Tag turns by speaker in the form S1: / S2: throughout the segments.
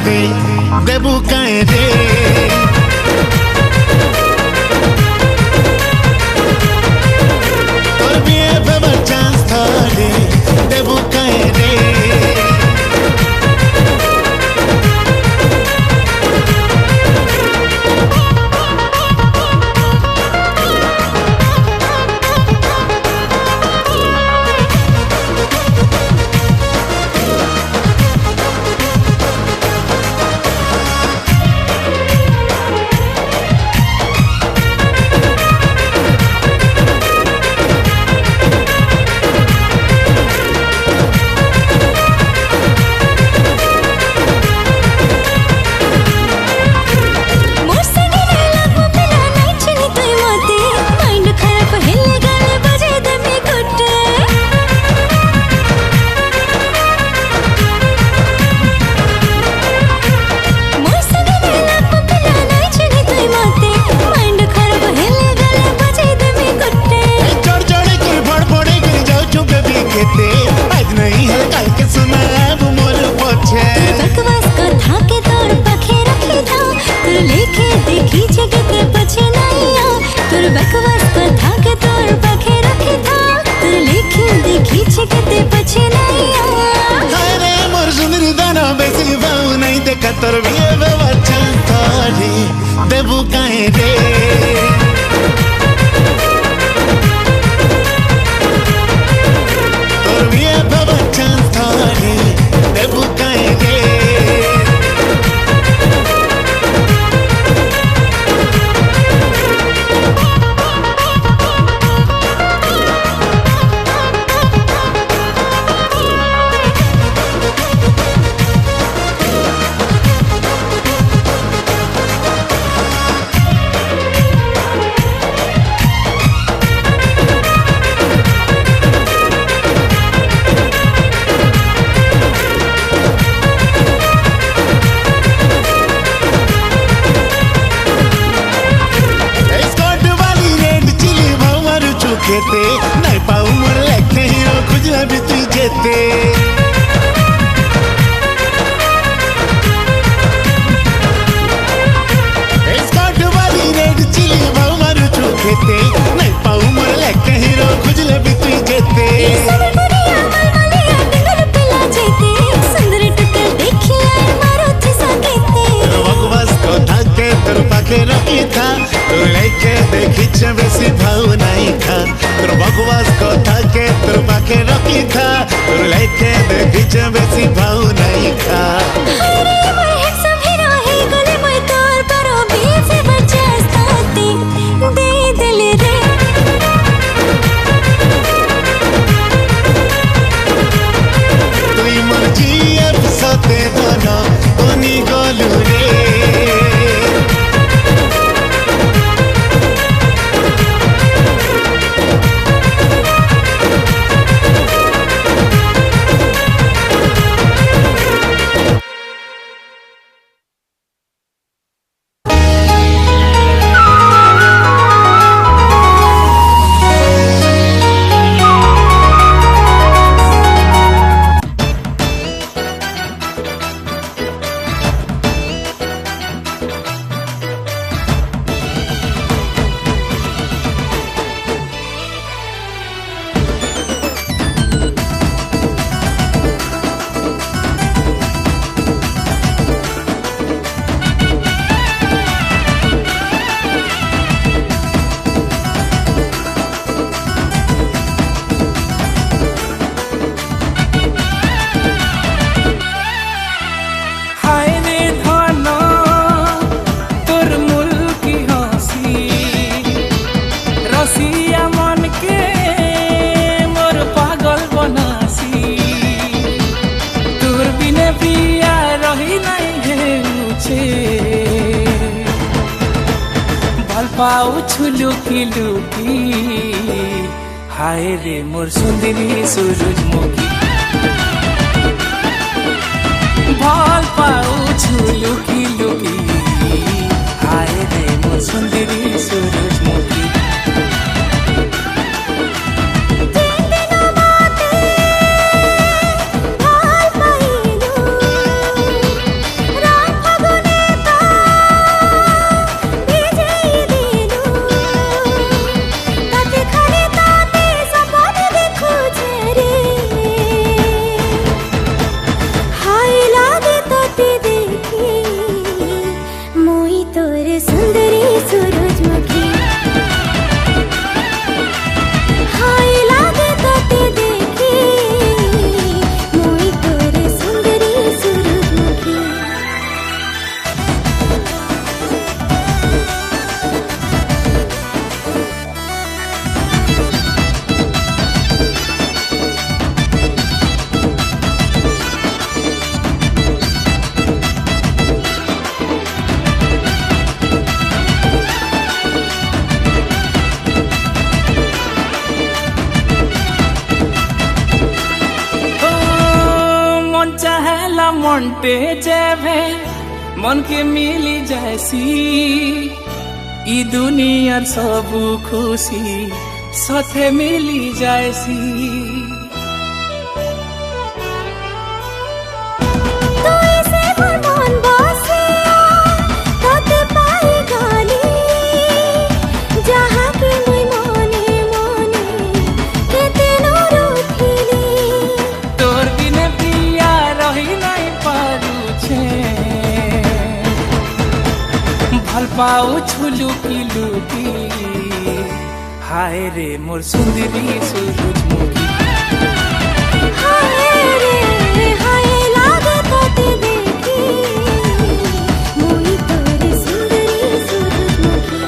S1: मते देबू काहे रे तोर बिए पे चांस थारे देबू काहे रे तोर बिए पे चांस थारे देबू काहे रे तोर बिए पे चांस थारे देबू काहे रे खेते नहीं पाऊ मर लेते हीरो खुजला भी तू जेते स्कॉट वाली रेड चिली भाऊ मारू छू खेते नहीं पाऊ मर लेते हीरो खुजला भी तू जेते तोर पाखे रखी था तोर लेके देखी बेसी भाव नहीं था तोर बकवास कथा के तोर पाखे रखी था तोर लेके देखी बेसी भाव नहीं था तुई मर्जी अब सते दोनों उन्हीं गोलू रे
S2: पाउछु लुकी लुकी हाय रे मोर सुंदरी सूरजमुखी भल पाउछु लुकी लुकी हाय रे मोर सुंदरी सूरजमुखी
S3: रात
S2: चाहेला मनटे जेबे मन के मिली जैसी ई दुनियार सब खुशी साथे मिली जैसी पाऊ छुलुकी लुकी हाय रे मोर सुंदरी सूरजमुखी
S3: हाय रे हाय लागे तोते देखी मोई तोरे सुंदरी सूरजमुखी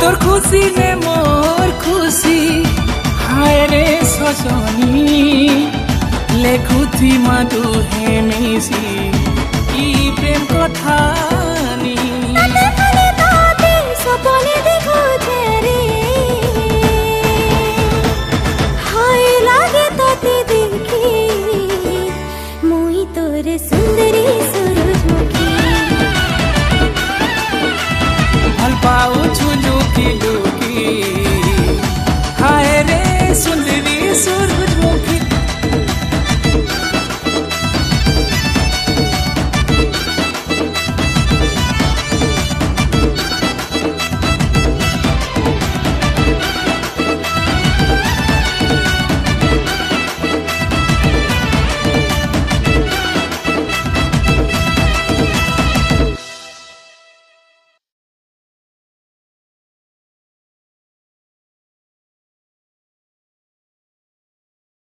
S2: तोर खुशी में मोर खुशी हाय रे सजनी लेखुथी मधु हे मिसी ई प्रेम कथानी
S3: सपने देखो तेरे